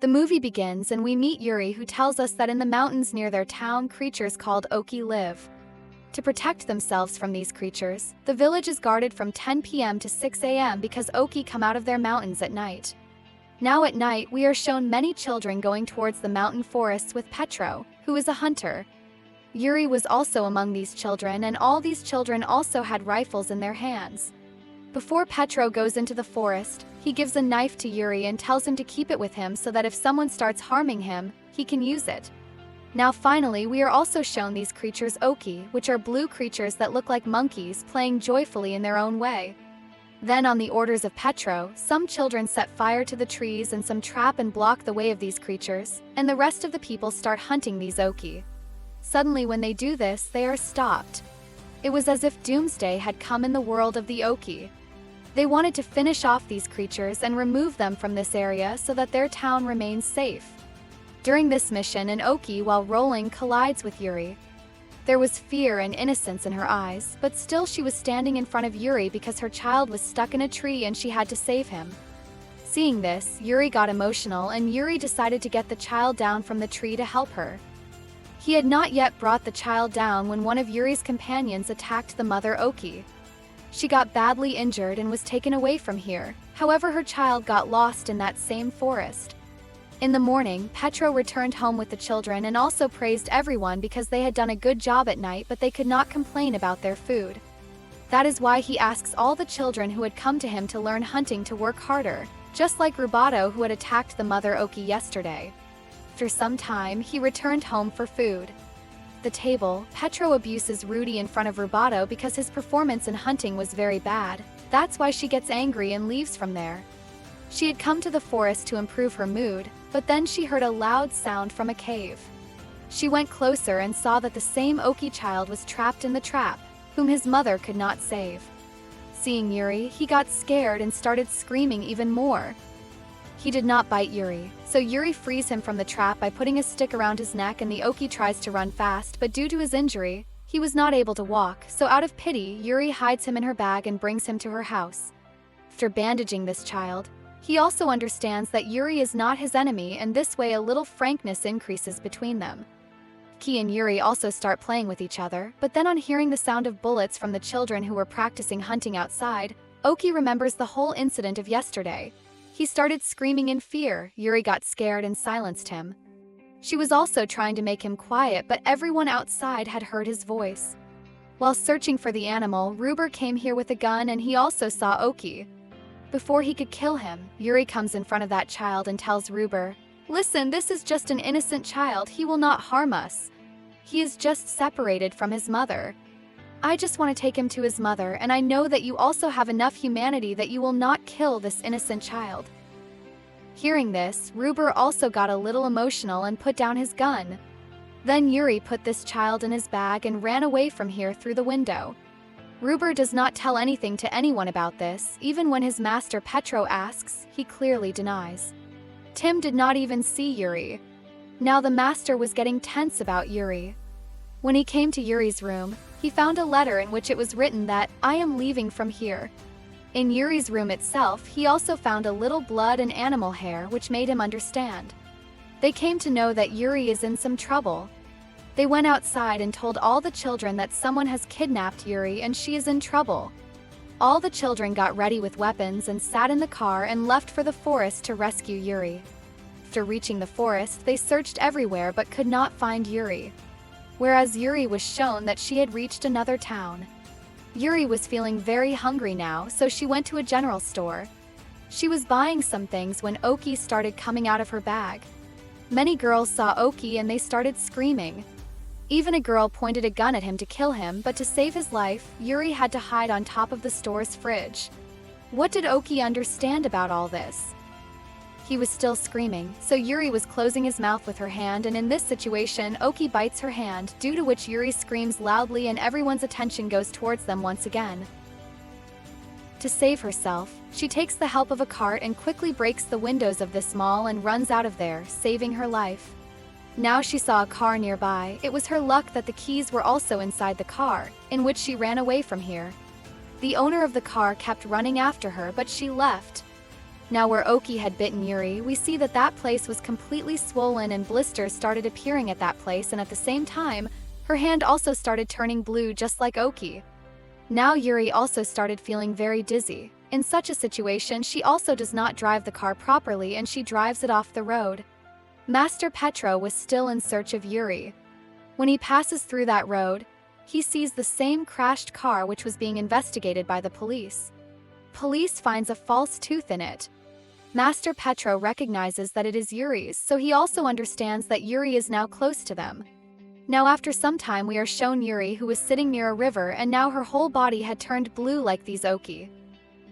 The movie begins and we meet Yuri, who tells us that in the mountains near their town, creatures called Ochi live. To protect themselves from these creatures, the village is guarded from 10 p.m. to 6 a.m. because Ochi come out of their mountains at night. Now at night, we are shown many children going towards the mountain forests with Petro, who is a hunter. Yuri was also among these children, and all these children also had rifles in their hands. Before Petro goes into the forest, he gives a knife to Yuri and tells him to keep it with him so that if someone starts harming him, he can use it. Now finally, we are also shown these creatures Ochi, which are blue creatures that look like monkeys playing joyfully in their own way. Then on the orders of Petro, some children set fire to the trees and some trap and block the way of these creatures, and the rest of the people start hunting these Ochi. Suddenly when they do this, they are stopped. It was as if doomsday had come in the world of the Ochi. They wanted to finish off these creatures and remove them from this area so that their town remains safe. During this mission, an Ochi, while rolling, collides with Yuri. There was fear and innocence in her eyes, but still she was standing in front of Yuri because her child was stuck in a tree and she had to save him. Seeing this, Yuri got emotional and Yuri decided to get the child down from the tree to help her. He had not yet brought the child down when one of Yuri's companions attacked the mother Ochi. She got badly injured and was taken away from here, however her child got lost in that same forest. In the morning, Petro returned home with the children and also praised everyone because they had done a good job at night, but they could not complain about their food. That is why he asks all the children who had come to him to learn hunting to work harder, just like Rubato, who had attacked the mother Ochi yesterday. After some time, he returned home for food. At the table, Petro abuses Rudy in front of Rubato because his performance in hunting was very bad. That's why she gets angry and leaves from there. She had come to the forest to improve her mood, but then she heard a loud sound from a cave. She went closer and saw that the same Ochi child was trapped in the trap, whom his mother could not save. Seeing Yuri, he got scared and started screaming even more. He did not bite Yuri, so Yuri frees him from the trap by putting a stick around his neck, and the Ochi tries to run fast, but due to his injury, he was not able to walk, so out of pity, Yuri hides him in her bag and brings him to her house. After bandaging this child, he also understands that Yuri is not his enemy, and this way a little frankness increases between them. Ochi and Yuri also start playing with each other, but then on hearing the sound of bullets from the children who were practicing hunting outside, Ochi remembers the whole incident of yesterday. He started screaming in fear. Yuri got scared and silenced him. She was also trying to make him quiet, but everyone outside had heard his voice. While searching for the animal, Ruber came here with a gun and he also saw Ochi. Before he could kill him, Yuri comes in front of that child and tells Ruber, "Listen, this is just an innocent child, he will not harm us. He is just separated from his mother. I just want to take him to his mother, and I know that you also have enough humanity that you will not kill this innocent child." Hearing this, Ruber also got a little emotional and put down his gun. Then Yuri put this child in his bag and ran away from here through the window. Ruber does not tell anything to anyone about this. Even when his master Petro asks, he clearly denies. Tim did not even see Yuri. Now the master was getting tense about Yuri. When he came to Yuri's room, he found a letter in which it was written that, "I am leaving from here." In Yuri's room itself, he also found a little blood and animal hair, which made him understand. They came to know that Yuri is in some trouble. They went outside and told all the children that someone has kidnapped Yuri and she is in trouble. All the children got ready with weapons and sat in the car and left for the forest to rescue Yuri. After reaching the forest, they searched everywhere but could not find Yuri. Whereas Yuri was shown that she had reached another town. Yuri was feeling very hungry now, so she went to a general store. She was buying some things when Ochi started coming out of her bag. Many girls saw Ochi and they started screaming. Even a girl pointed a gun at him to kill him, but to save his life, Yuri had to hide on top of the store's fridge. What did Ochi understand about all this? He was still screaming, so Yuri was closing his mouth with her hand, and in this situation, Ochi bites her hand, due to which Yuri screams loudly and everyone's attention goes towards them once again. To save herself, she takes the help of a cart and quickly breaks the windows of this mall and runs out of there, saving her life. Now she saw a car nearby. It was her luck that the keys were also inside the car, in which she ran away from here. The owner of the car kept running after her, but she left. Now where Oki had bitten Yuri, we see that that place was completely swollen and blisters started appearing at that place, and at the same time, her hand also started turning blue just like Oki. Now Yuri also started feeling very dizzy. In such a situation, she also does not drive the car properly and she drives it off the road. Master Petro was still in search of Yuri. When he passes through that road, he sees the same crashed car which was being investigated by the police. Police finds a false tooth in it. Master Petro recognizes that it is Yuri's, so he also understands that Yuri is now close to them. Now after some time we are shown Yuri, who was sitting near a river, and now her whole body had turned blue like these Oki.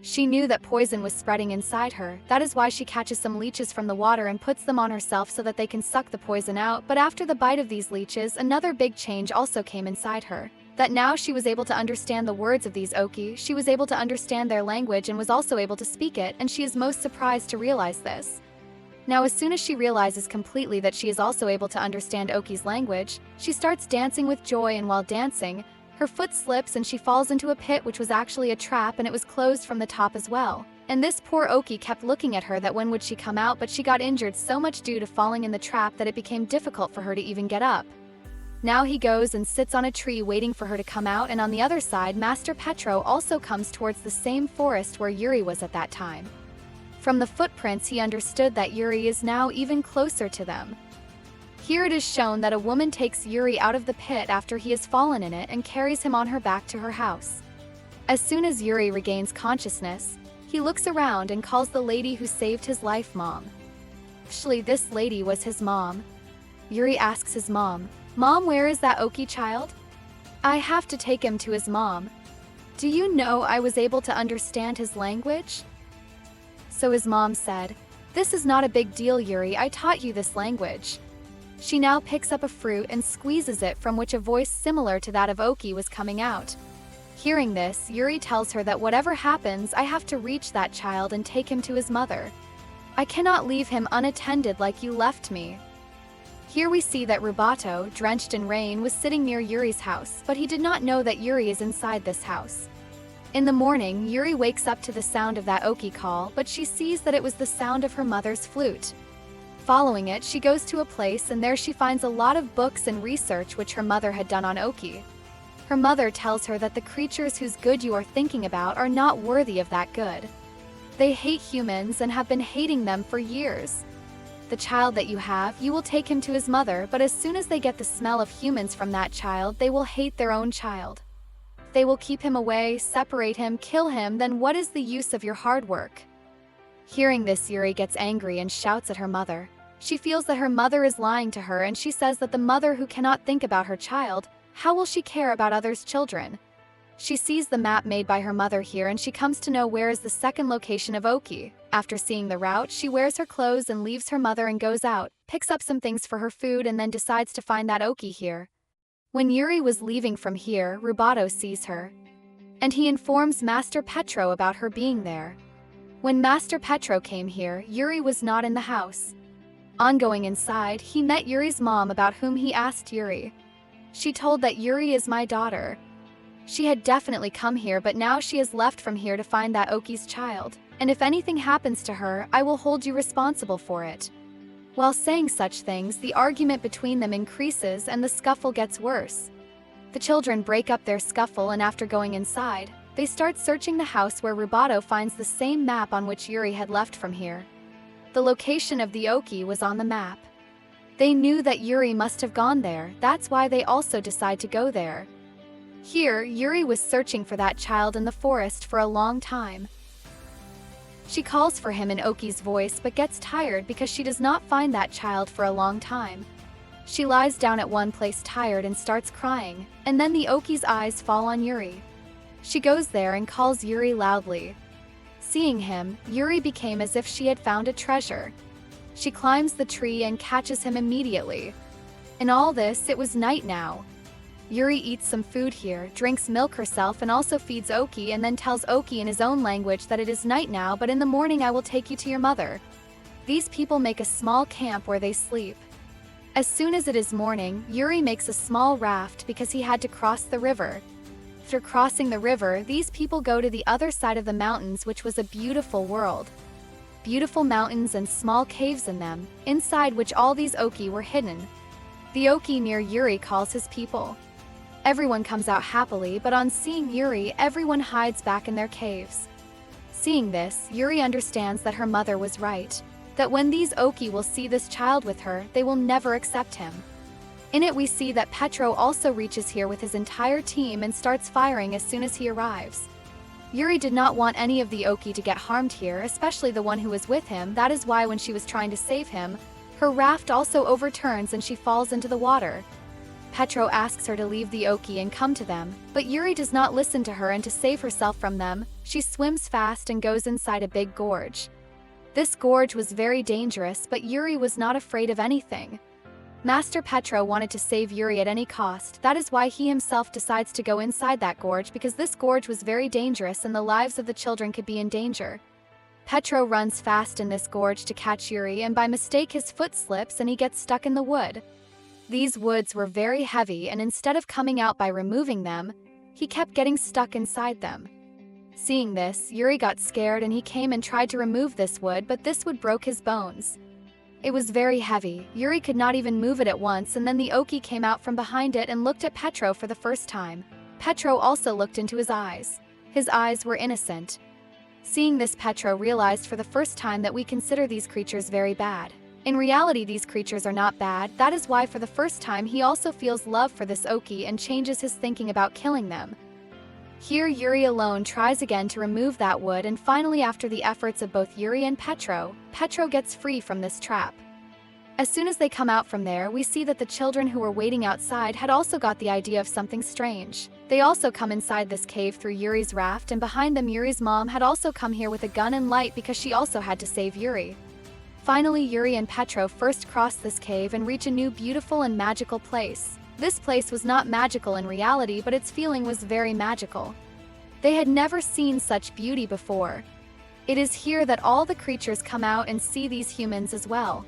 She knew that poison was spreading inside her. That is why she catches some leeches from the water and puts them on herself so that they can suck the poison out. But after the bite of these leeches, another big change also came inside her. That now she was able to understand the words of these Oki, she was able to understand their language and was also able to speak it, and she is most surprised to realize this. Now as soon as she realizes completely that she is also able to understand Oki's language, she starts dancing with joy, and while dancing, her foot slips and she falls into a pit which was actually a trap, and it was closed from the top as well. And this poor Oki kept looking at her that when would she come out, but she got injured so much due to falling in the trap that it became difficult for her to even get up. Now he goes and sits on a tree waiting for her to come out, and on the other side Master Petro also comes towards the same forest where Yuri was at that time. From the footprints he understood that Yuri is now even closer to them. Here it is shown that a woman takes Yuri out of the pit after he has fallen in it and carries him on her back to her house. As soon as Yuri regains consciousness, he looks around and calls the lady who saved his life Mom. Actually, this lady was his mom. Yuri asks his mom, "Mom, where is that Oki child? I have to take him to his mom. Do you know I was able to understand his language?" So his mom said, "This is not a big deal, Yuri, I taught you this language." She now picks up a fruit and squeezes it, from which a voice similar to that of Oki was coming out. Hearing this, Yuri tells her that whatever happens, I have to reach that child and take him to his mother. I cannot leave him unattended like you left me. Here we see that Rubato, drenched in rain, was sitting near Yuri's house, but he did not know that Yuri is inside this house. In the morning, Yuri wakes up to the sound of that Oki call, but she sees that it was the sound of her mother's flute. Following it, she goes to a place, and there she finds a lot of books and research which her mother had done on Oki. Her mother tells her that the creatures whose good you are thinking about are not worthy of that good. They hate humans and have been hating them for years. The child that you have, you will take him to his mother, but as soon as they get the smell of humans from that child, they will hate their own child. They will keep him away, separate him, kill him, then what is the use of your hard work? Hearing this, Yuri gets angry and shouts at her mother. She feels that her mother is lying to her, and she says that the mother who cannot think about her child, how will she care about others' children? She sees the map made by her mother here, and she comes to know where is the second location of Oki. After seeing the route, she wears her clothes and leaves her mother and goes out, picks up some things for her food, and then decides to find that Oki here. When Yuri was leaving from here, Rubato sees her, and he informs Master Petro about her being there. When Master Petro came here, Yuri was not in the house. On going inside, he met Yuri's mom, about whom he asked Yuri. She told that Yuri is my daughter. She had definitely come here, but now she has left from here to find that Oki's child, and if anything happens to her, I will hold you responsible for it. While saying such things, the argument between them increases and the scuffle gets worse. The children break up their scuffle, and after going inside, they start searching the house, where Rubato finds the same map on which Yuri had left from here. The location of the Oki was on the map. They knew that Yuri must have gone there, that's why they also decide to go there. Here, Yuri was searching for that child in the forest for a long time. She calls for him in Oki's voice, but gets tired because she does not find that child for a long time. She lies down at one place tired and starts crying, and then the Oki's eyes fall on Yuri. She goes there and calls Yuri loudly. Seeing him, Yuri became as if she had found a treasure. She climbs the tree and catches him immediately. In all this, it was night now. Yuri eats some food here, drinks milk herself, and also feeds Oki, and then tells Oki in his own language that it is night now, but in the morning I will take you to your mother. These people make a small camp where they sleep. As soon as it is morning, Yuri makes a small raft because he had to cross the river. After crossing the river, these people go to the other side of the mountains, which was a beautiful world. beautiful mountains and small caves in them, inside which all these Ochi were hidden. The Ochi near Yuri calls his people. Everyone comes out happily, but on seeing Yuri, everyone hides back in their caves. Seeing this, Yuri understands that her mother was right, that when these Ochi will see this child with her, they will never accept him. In it we see that Petro also reaches here with his entire team and starts firing as soon as he arrives. Yuri did not want any of the Ochi to get harmed here, especially the one who was with him. That is why when she was trying to save him, her raft also overturns and she falls into the water. Petro asks her to leave the Ochi and come to them, but Yuri does not listen to her, and to save herself from them, she swims fast and goes inside a big gorge. This gorge was very dangerous, but Yuri was not afraid of anything. Master Petro wanted to save Yuri at any cost. That is why he himself decides to go inside that gorge, because this gorge was very dangerous and the lives of the children could be in danger. Petro runs fast in this gorge to catch Yuri, and by mistake his foot slips and he gets stuck in the wood. These woods were very heavy, and instead of coming out by removing them, he kept getting stuck inside them. Seeing this, Yuri got scared and he came and tried to remove this wood, but this wood broke his bones. It was very heavy. Yuri could not even move it at once, and then the Ochi came out from behind it and looked at Petro for the first time. Petro also looked into his eyes. His eyes were innocent. Seeing this, Petro realized for the first time that we consider these creatures very bad. In reality, these creatures are not bad. That is why for the first time he also feels love for this Ochi and changes his thinking about killing them. Here Yuri alone tries again to remove that wood, and finally, after the efforts of both Yuri and Petro, Petro gets free from this trap. As soon as they come out from there, we see that the children who were waiting outside had also got the idea of something strange. They also come inside this cave through Yuri's raft, and behind them Yuri's mom had also come here with a gun and light because she also had to save Yuri. Finally, Yuri and Petro first cross this cave and reach a new beautiful and magical place. This place was not magical in reality, but its feeling was very magical. They had never seen such beauty before. It is here that all the creatures come out and see these humans as well.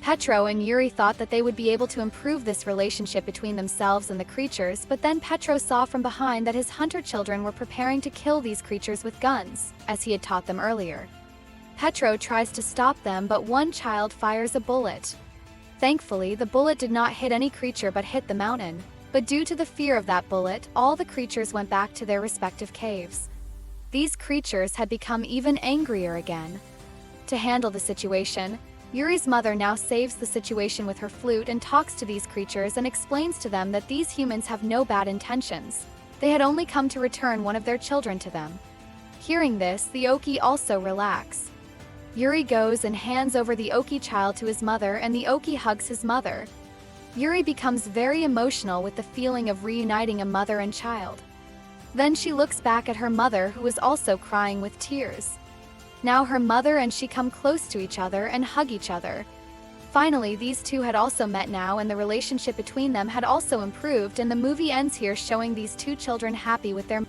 Petro and Yuri thought that they would be able to improve this relationship between themselves and the creatures, but then Petro saw from behind that his hunter children were preparing to kill these creatures with guns, as he had taught them earlier. Petro tries to stop them, but one child fires a bullet. Thankfully, the bullet did not hit any creature but hit the mountain. But due to the fear of that bullet, all the creatures went back to their respective caves. These creatures had become even angrier again. To handle the situation, Yuri's mother now saves the situation with her flute and talks to these creatures and explains to them that these humans have no bad intentions. They had only come to return one of their children to them. Hearing this, the Ochi also relax. Yuri goes and hands over the Ochi child to his mother, and the Ochi hugs his mother. Yuri becomes very emotional with the feeling of reuniting a mother and child. Then she looks back at her mother, who is also crying with tears. Now her mother and she come close to each other and hug each other. Finally, these two had also met now, and the relationship between them had also improved, and the movie ends here showing these two children happy with their